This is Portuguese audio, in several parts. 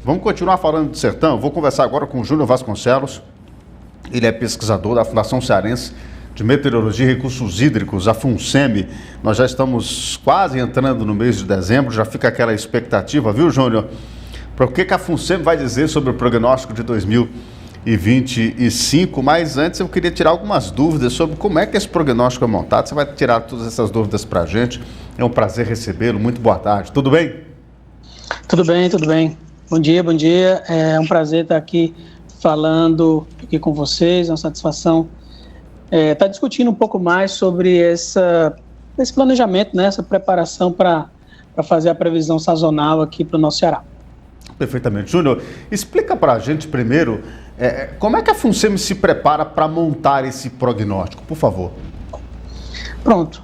Vamos continuar falando do sertão. Vou conversar agora com o Júnior Vasconcelos. Ele é pesquisador da Fundação Cearense de Meteorologia e Recursos Hídricos, a FUNSEMI. Nós já estamos quase entrando no mês de dezembro, já fica aquela expectativa, viu, Júnior? Para o que a FUNSEMI vai dizer sobre o prognóstico de 2025, mas antes eu queria tirar algumas dúvidas sobre como é que esse prognóstico é montado. Você vai tirar todas essas dúvidas para a gente. É um prazer recebê-lo. Muito boa tarde. Tudo bem? Tudo bem, tudo bem. Bom dia. É um prazer estar aqui falando aqui com vocês. É uma satisfação estar discutindo um pouco mais sobre esse planejamento, né, essa preparação para fazer a previsão sazonal aqui para o nosso Ceará. Perfeitamente. Júnior, explica para a gente primeiro como é que a FUNSEMI se prepara para montar esse prognóstico, por favor. Pronto,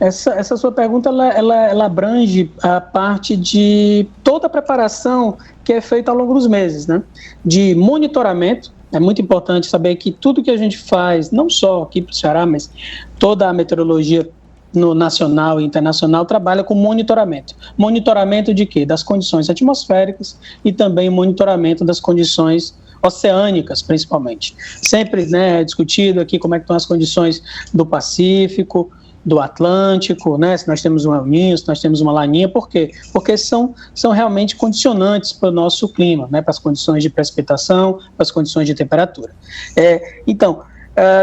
essa sua pergunta ela abrange a parte de toda a preparação que é feita ao longo dos meses, né? De monitoramento. É muito importante saber que tudo que a gente faz, não só aqui para o Ceará, mas toda a meteorologia no nacional e internacional trabalha com monitoramento. Monitoramento de quê? Das condições atmosféricas e também monitoramento das condições oceânicas, principalmente. Sempre, né, é discutido aqui como é que estão as condições do Pacífico, do Atlântico, né, se nós temos um El Niño, se nós temos uma Laninha. Por quê? Porque são realmente condicionantes para o nosso clima, né, para as condições de precipitação, para as condições de temperatura. Então,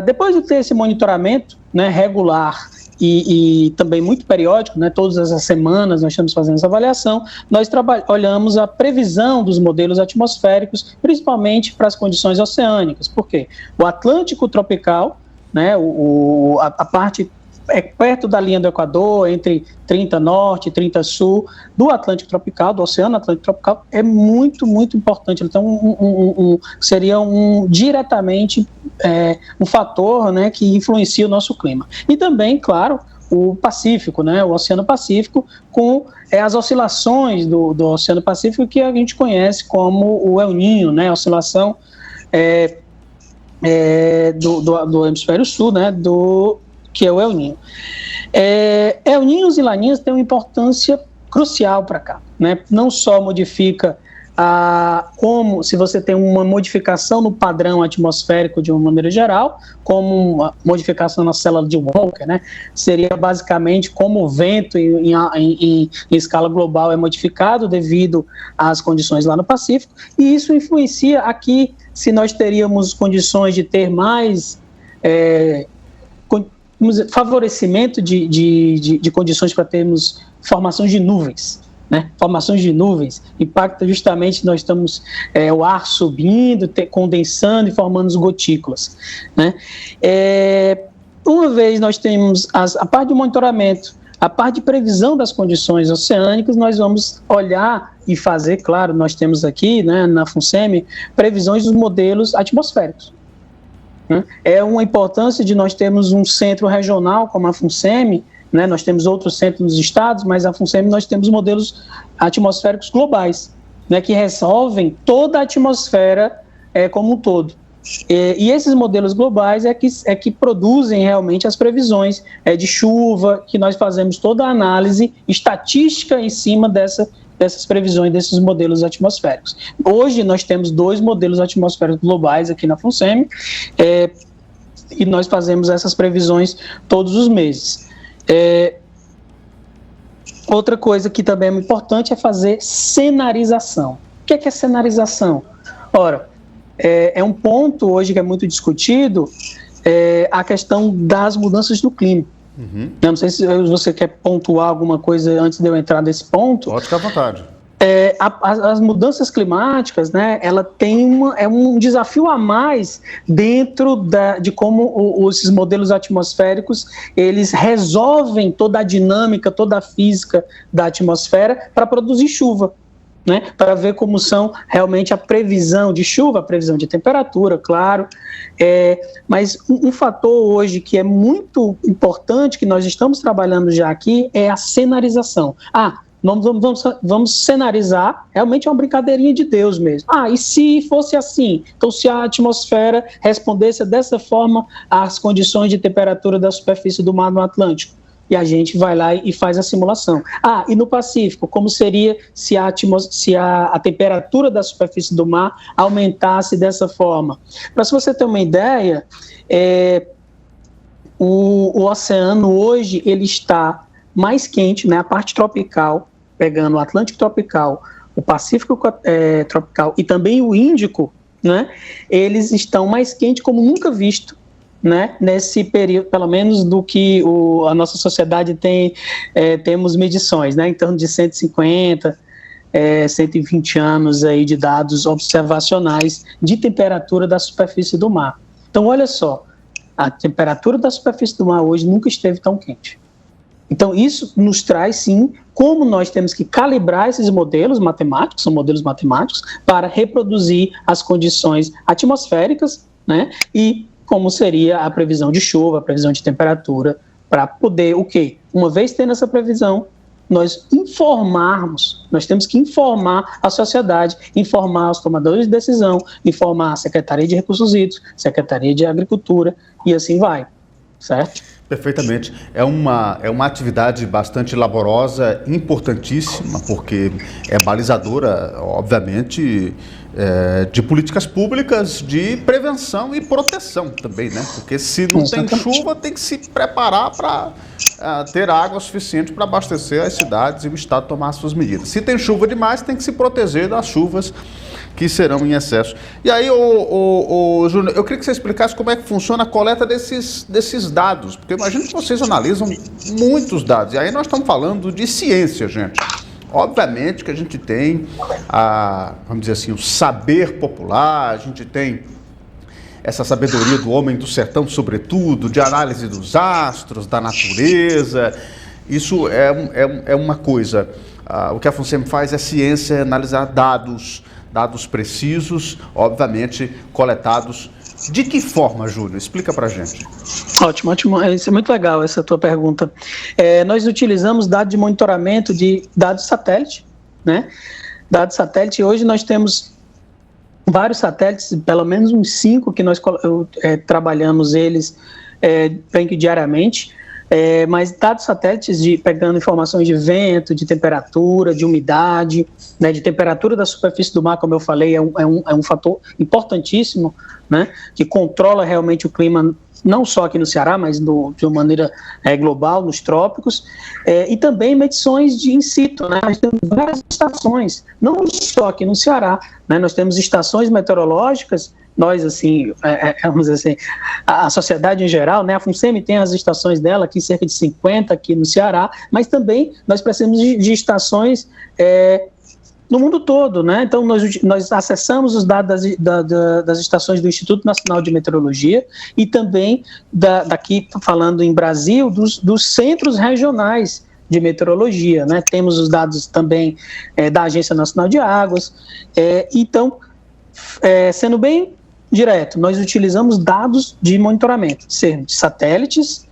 depois de ter esse monitoramento, né, regular e também muito periódico, né, todas as semanas nós estamos fazendo essa avaliação, nós olhamos a previsão dos modelos atmosféricos, principalmente para as condições oceânicas. Por quê? O Atlântico tropical, né, a parte perto da linha do Equador, entre 30 norte e 30 sul, do Atlântico tropical, do Oceano Atlântico tropical, é muito, muito importante. Então, seria diretamente um fator, né, que influencia o nosso clima. E também, claro, o Pacífico, né, o Oceano Pacífico, com as oscilações do Oceano Pacífico, que a gente conhece como o El Niño, né, a oscilação do hemisfério sul, né, que é o El Niño. El Niños e Laninhas têm uma importância crucial para cá, né? Não só modifica como se você tem uma modificação no padrão atmosférico de uma maneira geral, como uma modificação na célula de Walker, né? Seria basicamente como o vento em escala global é modificado devido às condições lá no Pacífico, e isso influencia aqui se nós teríamos condições de ter mais favorecimento de condições para termos formações de nuvens, né? Formações de nuvens impacta justamente, nós estamos o ar subindo, condensando e formando as gotículas, né? Uma vez nós temos a parte de monitoramento, a parte de previsão das condições oceânicas, nós vamos olhar e fazer, claro, nós temos aqui, né, na FUNSEMI, previsões dos modelos atmosféricos. É uma importância de nós termos um centro regional como a FUNSEMI, né? Nós temos outros centros nos estados, mas a FUNSEMI nós temos modelos atmosféricos globais, né, que resolvem toda a atmosfera como um todo. E esses modelos globais é que produzem realmente as previsões de chuva, que nós fazemos toda a análise estatística em cima dessas previsões desses modelos atmosféricos. Hoje nós temos 2 modelos atmosféricos globais aqui na FUNSEMI, e nós fazemos essas previsões todos os meses. Outra coisa que também é muito importante é fazer cenarização. O que é cenarização? Ora, é um ponto hoje que é muito discutido, a questão das mudanças do clima. Uhum. Eu não sei se você quer pontuar alguma coisa antes de eu entrar nesse ponto. Pode ficar à vontade. As mudanças climáticas, né, ela tem um desafio a mais dentro de como esses modelos atmosféricos eles resolvem toda a dinâmica, toda a física da atmosfera para produzir chuva, né, para ver como são realmente a previsão de chuva, a previsão de temperatura, claro. Mas um fator hoje que é muito importante, que nós estamos trabalhando já aqui, é a cenarização. Vamos cenarizar, realmente é uma brincadeirinha de Deus mesmo. E se fosse assim? Então, se a atmosfera respondesse dessa forma às condições de temperatura da superfície do mar no Atlântico, e a gente vai lá e faz a simulação. E no Pacífico, como seria se a temperatura da superfície do mar aumentasse dessa forma? Para se você ter uma ideia, o oceano hoje ele está mais quente, né, a parte tropical, pegando o Atlântico tropical, o Pacífico tropical e também o Índico, né, eles estão mais quentes como nunca visto, né, nesse período, pelo menos do que a nossa sociedade temos medições, né, em torno de 150, 120 anos aí de dados observacionais de temperatura da superfície do mar. Então, olha só, a temperatura da superfície do mar hoje nunca esteve tão quente. Então, isso nos traz, sim, como nós temos que calibrar esses modelos matemáticos, são modelos matemáticos, para reproduzir as condições atmosféricas, né, e como seria a previsão de chuva, a previsão de temperatura, para poder, o quê? Uma vez tendo essa previsão, nós temos que informar a sociedade, informar os tomadores de decisão, informar a Secretaria de Recursos Hídricos, Secretaria de Agricultura, e assim vai, certo? Perfeitamente. É uma atividade bastante laborosa, importantíssima, porque é balizadora, obviamente, de políticas públicas de prevenção e proteção também, né? Porque se não tem chuva, tem que se preparar para ter água suficiente para abastecer as cidades e o Estado tomar as suas medidas. Se tem chuva demais, tem que se proteger das chuvas que serão em excesso. E aí, Júnior, eu queria que você explicasse como é que funciona a coleta desses dados, porque eu imagino que vocês analisam muitos dados, e aí nós estamos falando de ciência, gente. Obviamente que a gente tem, vamos dizer assim, o saber popular, a gente tem essa sabedoria do homem do sertão, sobretudo, de análise dos astros, da natureza. Isso é uma coisa. O que a FUNSEMI faz é ciência, analisar dados precisos, obviamente coletados. De que forma, Júlio? Explica pra gente. Ótimo. Isso é muito legal, essa tua pergunta. Nós utilizamos dados de monitoramento de dados satélite, né? Dados satélite, hoje nós temos vários satélites, pelo menos uns 5 que nós trabalhamos eles bem que diariamente, mas dados satélites pegando informações de vento, de temperatura, de umidade, né, de temperatura da superfície do mar, como eu falei, é um fator importantíssimo, né, que controla realmente o clima, não só aqui no Ceará, mas de uma maneira global, nos trópicos, e também medições in situ, né, nós temos várias estações, não só aqui no Ceará, né, nós temos estações meteorológicas. Nós, assim, vamos dizer assim, a sociedade em geral, né, a FUNSEMI tem as estações dela, aqui cerca de 50 aqui no Ceará, mas também nós precisamos de estações no mundo todo, né? Então nós acessamos os dados das estações do Instituto Nacional de Meteorologia e também daqui, falando em Brasil, dos centros regionais de meteorologia, né? Temos os dados também da Agência Nacional de Águas, então, sendo bem direto, nós utilizamos dados de monitoramento, de satélites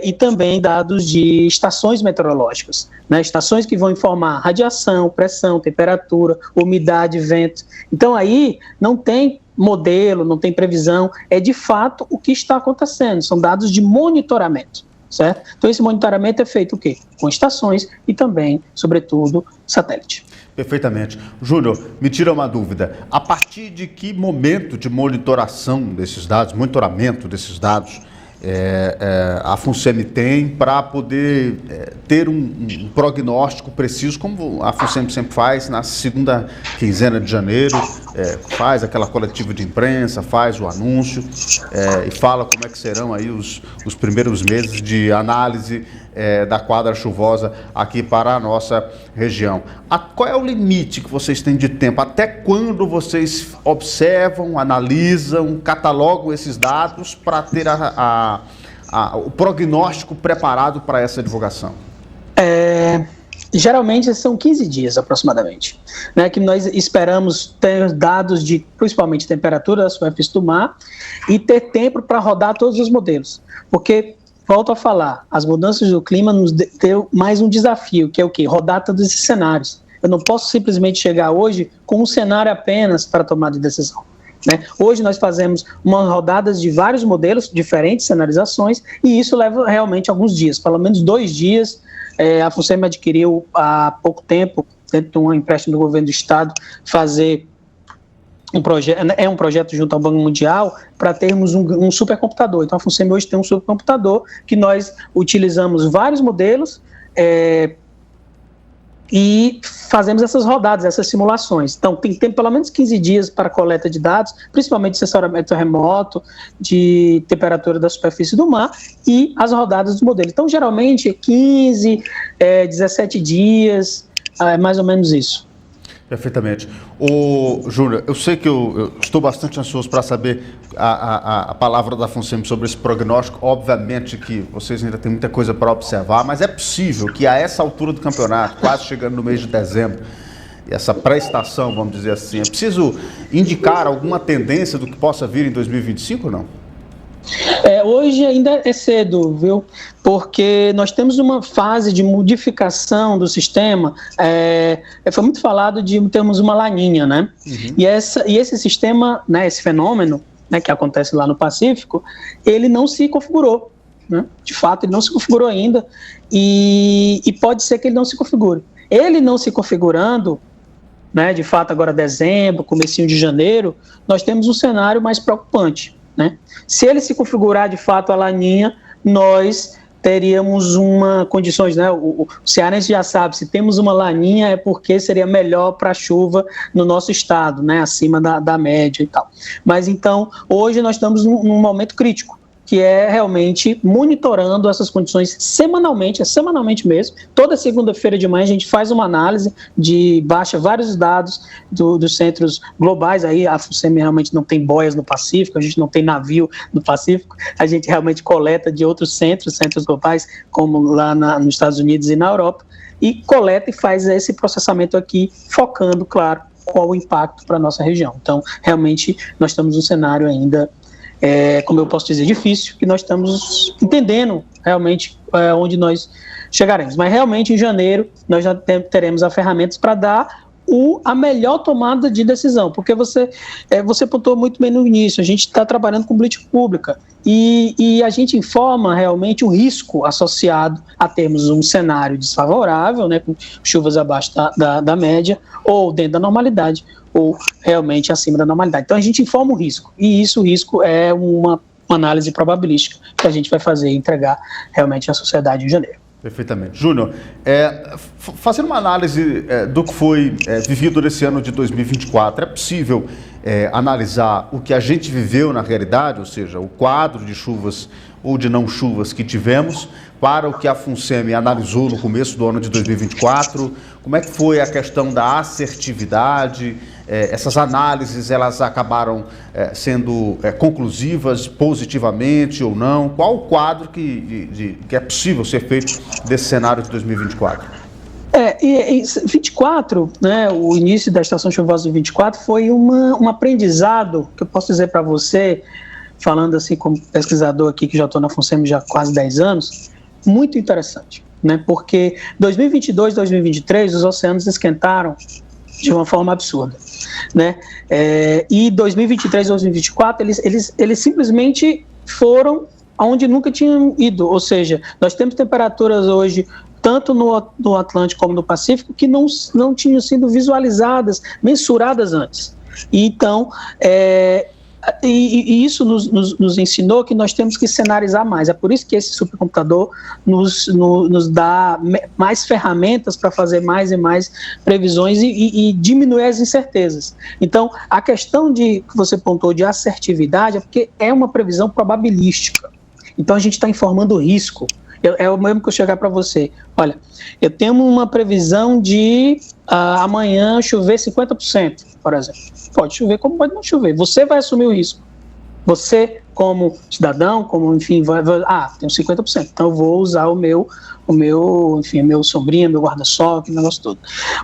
e também dados de estações meteorológicas, né? Estações que vão informar radiação, pressão, temperatura, umidade, vento. Então aí não tem modelo, não tem previsão, é de fato o que está acontecendo, são dados de monitoramento, certo? Então esse monitoramento é feito o quê? Com estações e também, sobretudo, satélite. Perfeitamente. Júnior, me tira uma dúvida. A partir de que momento de monitoramento desses dados, a FUNSEMI tem para poder ter um prognóstico preciso, como a FUNSEMI sempre faz, na segunda quinzena de janeiro, faz aquela coletiva de imprensa, faz o anúncio e fala como é que serão aí os primeiros meses de análise da quadra chuvosa aqui para a nossa região. Qual é o limite que vocês têm de tempo? Até quando vocês observam, analisam, catalogam esses dados para ter o prognóstico preparado para essa divulgação? Geralmente são 15 dias aproximadamente, né, que nós esperamos ter dados de principalmente temperatura da superfície do mar e ter tempo para rodar todos os modelos, porque volto a falar, as mudanças do clima nos deu mais um desafio, que é o quê? Rodar todos esses cenários. Eu não posso simplesmente chegar hoje com um cenário apenas para tomar de decisão. né? Hoje nós fazemos umas rodadas de vários modelos, diferentes cenarizações, e isso leva realmente alguns dias, pelo menos 2 dias. A FUNSEMI adquiriu há pouco tempo, dentro de um empréstimo do governo do estado, fazer um projeto junto ao Banco Mundial para termos um supercomputador. Então a FUNSEMI hoje tem um supercomputador que nós utilizamos vários modelos e fazemos essas rodadas, essas simulações. Então, tem pelo menos 15 dias para coleta de dados, principalmente de sensoramento remoto, de temperatura da superfície do mar e as rodadas dos modelos. Então, geralmente, 15, 17 dias, é mais ou menos isso. Perfeitamente. Júnior, eu sei que eu estou bastante ansioso para saber a palavra da FUNSEMI sobre esse prognóstico. Obviamente que vocês ainda têm muita coisa para observar, mas é possível que a essa altura do campeonato, quase chegando no mês de dezembro, essa pré-estação, vamos dizer assim, é preciso indicar alguma tendência do que possa vir em 2025 ou não? Hoje ainda é cedo, viu? Porque nós temos uma fase de modificação do sistema. Foi muito falado de termos uma laninha, né? Uhum. E esse sistema, né, esse fenômeno, né, que acontece lá no Pacífico, ele não se configurou, né? De fato, ele não se configurou ainda e pode ser que ele não se configure. Ele não se configurando, né, de fato, agora dezembro, comecinho de janeiro, nós temos um cenário mais preocupante, né? Se ele se configurar de fato a laninha, nós teríamos condições, né? O cearense já sabe, se temos uma laninha é porque seria melhor para a chuva no nosso estado, né? Acima da média e tal. Mas então, hoje nós estamos num momento crítico, que é realmente monitorando essas condições semanalmente mesmo. Toda segunda-feira de manhã a gente faz uma análise, baixa vários dados dos centros globais. Aí a FUNSEMI realmente não tem boias no Pacífico, a gente não tem navio no Pacífico, a gente realmente coleta de outros centros globais, como lá nos Estados Unidos e na Europa, e coleta e faz esse processamento aqui, focando, claro, qual o impacto para a nossa região. Então, realmente, nós estamos num cenário ainda, como eu posso dizer, difícil, que nós estamos entendendo realmente onde nós chegaremos. Mas realmente em janeiro nós já teremos as ferramentas para dar a melhor tomada de decisão, porque você pontuou muito bem no início, a gente está trabalhando com política pública e a gente informa realmente o risco associado a termos um cenário desfavorável, né, com chuvas abaixo da média ou dentro da normalidade, ou realmente acima da normalidade. Então a gente informa o risco, e o risco é uma análise probabilística que a gente vai fazer e entregar realmente à sociedade em janeiro. Perfeitamente. Júnior, fazendo uma análise do que foi vivido nesse ano de 2024, é possível analisar o que a gente viveu na realidade, ou seja, o quadro de chuvas ou de não chuvas que tivemos, para o que a FUNSEMI analisou no começo do ano de 2024? Como é que foi a questão da assertividade? Essas análises, elas acabaram sendo conclusivas positivamente ou não? Qual o quadro que é possível ser feito desse cenário de 2024? 24, né, o início da estação chuvosa de 24 foi um aprendizado, que eu posso dizer para você, falando assim como pesquisador aqui, que já estou na FUNSEMI já há quase 10 anos, muito interessante, né, porque 2022, 2023, os oceanos esquentaram de uma forma absurda, né, e 2023, 2024, eles simplesmente foram aonde nunca tinham ido, ou seja, nós temos temperaturas hoje, tanto no Atlântico como no Pacífico, que não tinham sido visualizadas, mensuradas antes. Então, e isso nos ensinou que nós temos que cenarizar mais. É por isso que esse supercomputador nos dá mais ferramentas para fazer mais e mais previsões e diminuir as incertezas. Então, a questão que você pontuou de assertividade é porque é uma previsão probabilística. Então, a gente está informando o risco. É o mesmo que eu chegar para você. Olha, eu tenho uma previsão de amanhã chover 50%, por exemplo. Pode chover como pode não chover. Você vai assumir o risco. Você, como cidadão, como, enfim, tenho 50%. Então eu vou usar o meu sombrinha, meu guarda-sol, aquele negócio todo.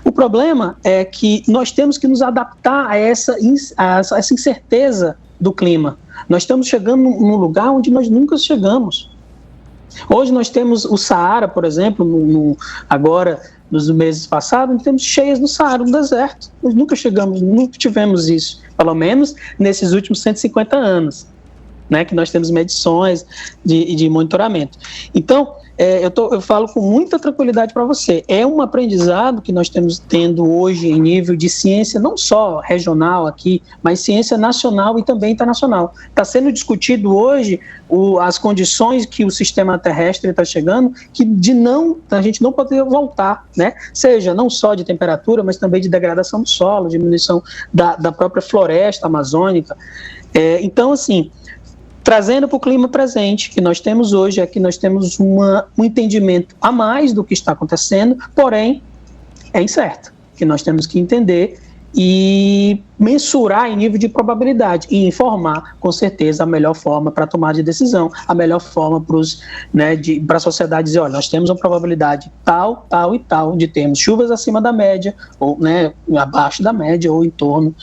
O problema é que nós temos que nos adaptar a essa incerteza do clima. Nós estamos chegando num lugar onde nós nunca chegamos. Hoje nós temos o Saara, por exemplo, agora nos meses passados, nós temos cheias no Saara, no deserto. Nós nunca tivemos isso, pelo menos nesses últimos 150 anos, né, que nós temos medições de monitoramento. Então, eu falo com muita tranquilidade para você, é um aprendizado que nós estamos tendo hoje em nível de ciência, não só regional aqui, mas ciência nacional e também internacional. Está sendo discutido hoje as condições que o sistema terrestre está chegando, que a gente não poder voltar, né? Seja não só de temperatura, mas também de degradação do solo, diminuição da própria floresta amazônica. Então, assim, trazendo para o clima presente que nós temos hoje, é que nós temos um entendimento a mais do que está acontecendo, porém, é incerto, que nós temos que entender e mensurar em nível de probabilidade e informar, com certeza, a melhor forma para tomar de decisão, a melhor forma para a sociedade dizer, olha, nós temos uma probabilidade tal, tal e tal de termos chuvas acima da média, ou abaixo da média, ou em torno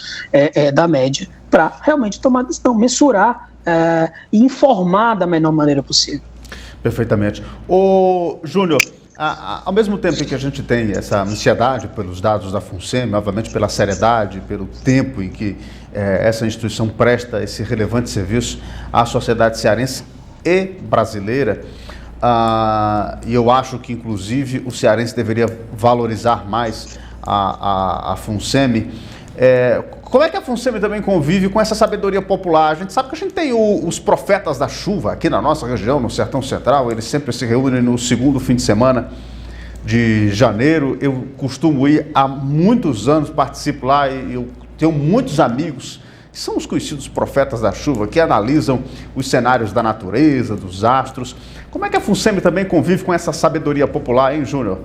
da média, para realmente tomar decisão, mensurar e informar da menor maneira possível. Perfeitamente. Ô, Júnior, ao mesmo tempo que a gente tem essa ansiedade pelos dados da FUNSEMI, obviamente pela seriedade, pelo tempo em que essa instituição presta esse relevante serviço à sociedade cearense e brasileira, e eu acho que, inclusive, o cearense deveria valorizar mais a FUNSEMI. Como é que a FUNSEMI também convive com essa sabedoria popular? A gente sabe que a gente tem os profetas da chuva aqui na nossa região, no Sertão Central, eles sempre se reúnem no segundo fim de semana de janeiro. Eu costumo ir há muitos anos, participo lá e eu tenho muitos amigos que são os conhecidos profetas da chuva, que analisam os cenários da natureza, dos astros. Como é que a FUNSEMI também convive com essa sabedoria popular, hein, Júnior?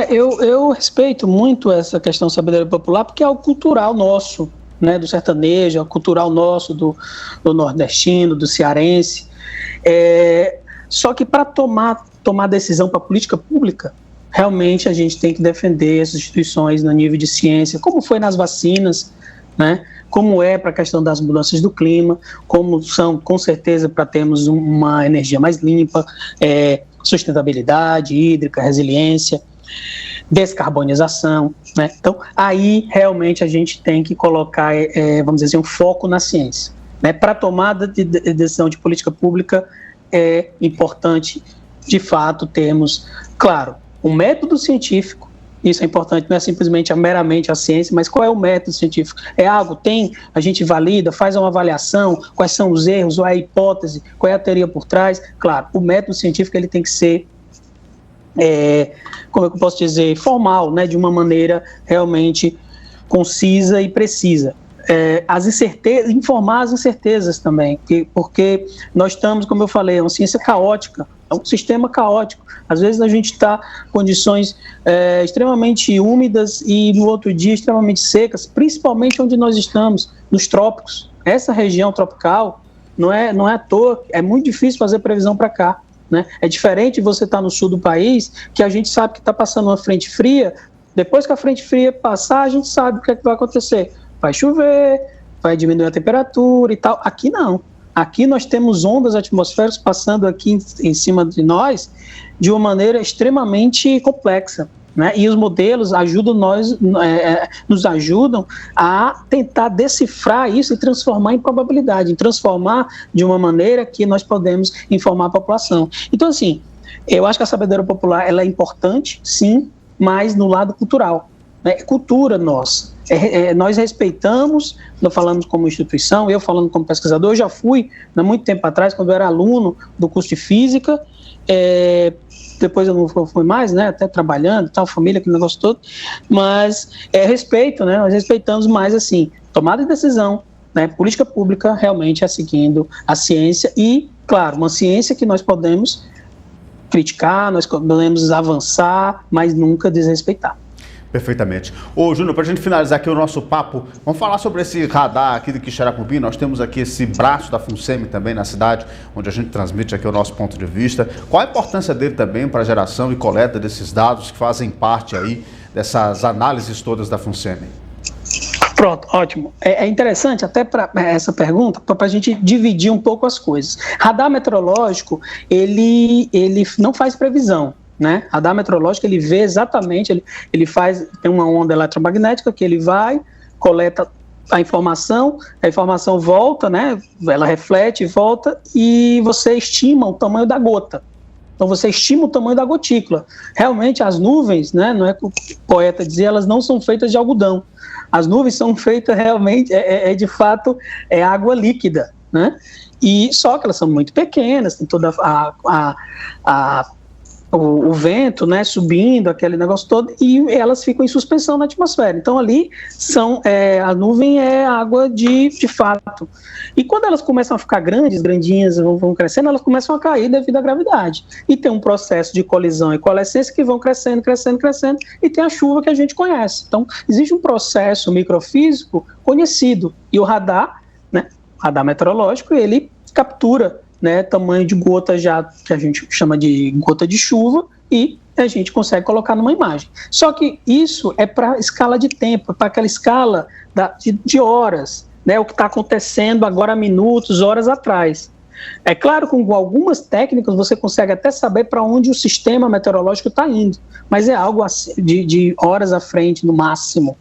Eu respeito muito essa questão da sabedoria popular, porque é algo cultural nosso, né, do sertanejo, é algo cultural nosso, do nordestino, do cearense. Só que para tomar decisão para a política pública, realmente a gente tem que defender essas instituições no nível de ciência, como foi nas vacinas, né, como para a questão das mudanças do clima, como são, com certeza, para termos uma energia mais limpa, sustentabilidade hídrica, resiliência, descarbonização, né? Então, aí realmente a gente tem que colocar, vamos dizer assim, um foco na ciência, né? Para a tomada de decisão de política pública é importante, de fato, termos, claro, um método científico. Isso é importante, não é simplesmente meramente a ciência, mas qual é o método científico? A gente valida, faz uma avaliação, quais são os erros, qual é a hipótese, qual é a teoria por trás. Claro, o método científico ele tem que ser, como é que eu posso dizer, formal, né, de uma maneira realmente concisa e precisa. Informar as incertezas também, porque nós estamos, como eu falei, é uma ciência caótica, é um sistema caótico. Às vezes a gente está em condições extremamente úmidas e no outro dia extremamente secas, principalmente onde nós estamos, nos trópicos. Essa região tropical não é à toa, é muito difícil fazer previsão para cá, né? É diferente de você estar no sul do país, que a gente sabe que está passando uma frente fria, depois que a frente fria passar, a gente sabe o que é que vai acontecer. Vai chover, vai diminuir a temperatura e tal. Aqui não. Aqui nós temos ondas atmosféricas passando aqui em cima de nós de uma maneira extremamente complexa, né? E os modelos nos ajudam a tentar decifrar isso e transformar em probabilidade, transformar de uma maneira que nós podemos informar a população. Então, assim, eu acho que a sabedoria popular ela é importante, sim, mas no lado cultural. É cultura nossa. Nós respeitamos, nós falamos como instituição, eu falando como pesquisador, eu já fui, há muito tempo atrás, quando eu era aluno do curso de Física, depois eu não fui mais, né, até trabalhando, tal, família, aquele negócio todo, mas respeito, né, nós respeitamos mais, assim, tomada de decisão, né, política pública realmente é seguindo a ciência e, claro, uma ciência que nós podemos criticar, nós podemos avançar, mas nunca desrespeitar. Perfeitamente. Ô, Júnior, para a gente finalizar aqui o nosso papo, vamos falar sobre esse radar aqui do Quixeramobim. Nós temos aqui esse braço da FUNSEMI também na cidade, onde a gente transmite aqui o nosso ponto de vista. Qual a importância dele também para a geração e coleta desses dados que fazem parte aí dessas análises todas da FUNSEMI? Pronto, ótimo. É interessante até para essa pergunta, para a gente dividir um pouco as coisas. Radar meteorológico, ele não faz previsão, né? Radar meteorológico, ele vê exatamente, ele tem uma onda eletromagnética que ele vai, coleta a informação volta, né? Ela reflete e volta, e você estima o tamanho da gota. Então você estima o tamanho da gotícula. Realmente as nuvens, né, não é que o poeta dizia, elas não são feitas de algodão. As nuvens são feitas realmente, de fato, é água líquida, né? E só que elas são muito pequenas, tem toda o vento, né, subindo, aquele negócio todo, e elas ficam em suspensão na atmosfera. Então ali a nuvem é água de fato. E quando elas começam a ficar grandinhas, vão crescendo, elas começam a cair devido à gravidade. E tem um processo de colisão e coalescência que vão crescendo, e tem a chuva que a gente conhece. Então existe um processo microfísico conhecido, e o radar, né, radar meteorológico, ele captura, né, tamanho de gota já, que a gente chama de gota de chuva, e a gente consegue colocar numa imagem. Só que isso é para escala de tempo, para aquela escala de horas, né, o que está acontecendo agora há minutos, horas atrás. É claro que com algumas técnicas você consegue até saber para onde o sistema meteorológico está indo, mas é algo de horas à frente, no máximo,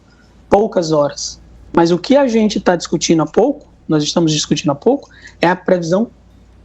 poucas horas. Mas o que a gente está discutindo há pouco, nós estamos discutindo há pouco, é a previsão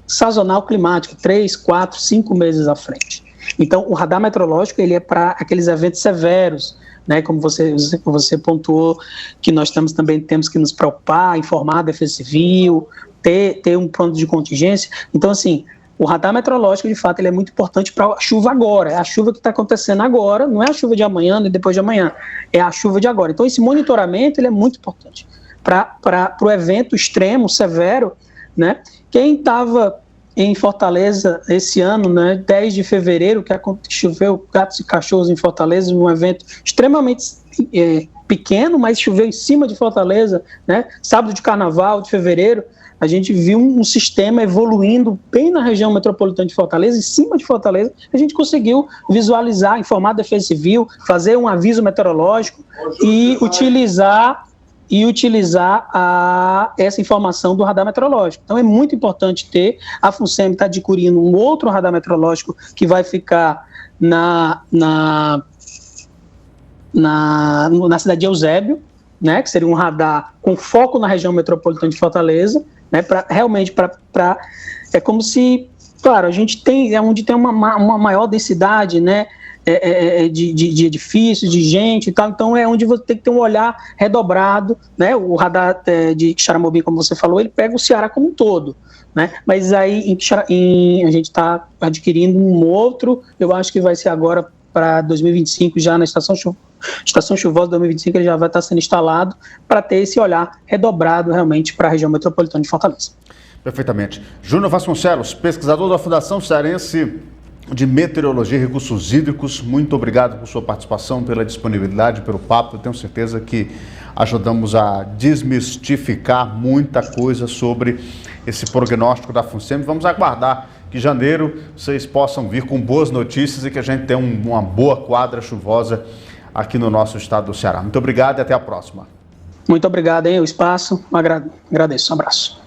sazonal climática, 3, 4, 5 meses à frente. Então, o radar meteorológico, ele é para aqueles eventos severos, né, como você pontuou, que nós também temos que nos preocupar, informar a Defesa Civil, ter um plano de contingência. Então, assim, o radar meteorológico, de fato, ele é muito importante para a chuva agora, é a chuva que está acontecendo agora, não é a chuva de amanhã, nem depois de amanhã, é a chuva de agora. Então, esse monitoramento, ele é muito importante para o evento extremo, severo, né? Quem estava em Fortaleza esse ano, né, 10 de fevereiro, que choveu gatos e cachorros em Fortaleza, um evento extremamente pequeno, mas choveu em cima de Fortaleza, né? Sábado de carnaval, de fevereiro, a gente viu um sistema evoluindo bem na região metropolitana de Fortaleza, em cima de Fortaleza, a gente conseguiu visualizar, informar a Defesa Civil, fazer um aviso meteorológico e utilizar essa informação do radar meteorológico. Então é muito importante ter. A FUNSEMI está adquirindo um outro radar meteorológico que vai ficar na cidade de Eusébio, né, que seria um radar com foco na região metropolitana de Fortaleza, né, é como se, claro, a gente tem, onde tem uma maior densidade, né, de edifícios, de gente e tal, então é onde você tem que ter um olhar redobrado, né? O radar de Xaramobim, como você falou, ele pega o Ceará como um todo, né? Mas aí a gente está adquirindo um outro, eu acho que vai ser agora para 2025, já na estação chuvosa de 2025, ele já vai estar sendo instalado para ter esse olhar redobrado realmente para a região metropolitana de Fortaleza. Perfeitamente. Júnior Vasconcelos, pesquisador da Fundação Cearense de Meteorologia e Recursos Hídricos, muito obrigado por sua participação, pela disponibilidade, pelo papo. Eu tenho certeza que ajudamos a desmistificar muita coisa sobre esse prognóstico da FUNSEMI. Vamos aguardar que em janeiro vocês possam vir com boas notícias e que a gente tenha uma boa quadra chuvosa aqui no nosso estado do Ceará. Muito obrigado e até a próxima. Muito obrigado, o espaço, agradeço, um abraço.